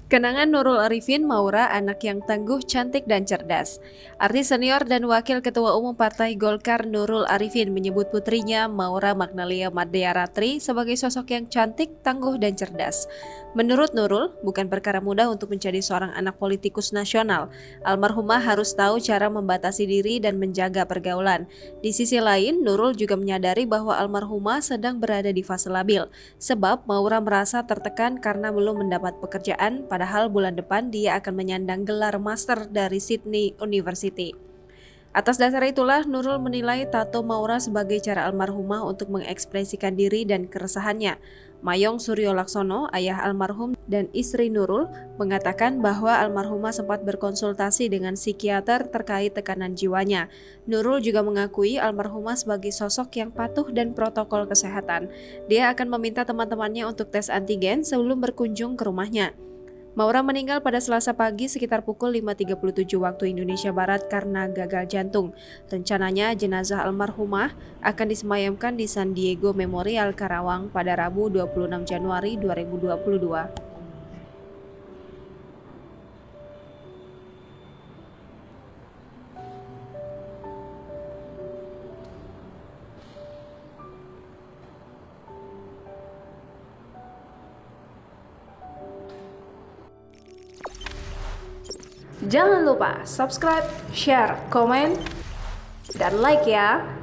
Kenangan Nurul Arifin Maura, anak yang tangguh, cantik, dan cerdas. Artis senior dan Wakil Ketua Umum Partai Golkar Nurul Arifin menyebut putrinya Maura Magnalia Madyaratri sebagai sosok yang cantik, tangguh, dan cerdas. Menurut Nurul, bukan perkara mudah untuk menjadi seorang anak politikus nasional. Almarhumah harus tahu cara membatasi diri dan menjaga pergaulan. Di sisi lain, Nurul juga menyadari bahwa almarhumah sedang berada di fase labil, sebab Maura merasa tertekan karena belum mendapat pekerjaan. Padahal bulan depan dia akan menyandang gelar master dari Sydney University. Atas dasar itulah, Nurul menilai tato Maura sebagai cara almarhumah untuk mengekspresikan diri dan keresahannya. Mayong Suryo Laksono, ayah almarhum dan istri Nurul, mengatakan bahwa almarhumah sempat berkonsultasi dengan psikiater terkait tekanan jiwanya. Nurul juga mengakui almarhumah sebagai sosok yang patuh dan protokol kesehatan. Dia akan meminta teman-temannya untuk tes antigen sebelum berkunjung ke rumahnya. Maura meninggal pada Selasa pagi sekitar pukul 5.37 waktu Indonesia Barat karena gagal jantung. Rencananya jenazah almarhumah akan disemayamkan di San Diego Memorial Karawang pada Rabu 26 Januari 2022. Jangan lupa subscribe, share, komen, dan like ya.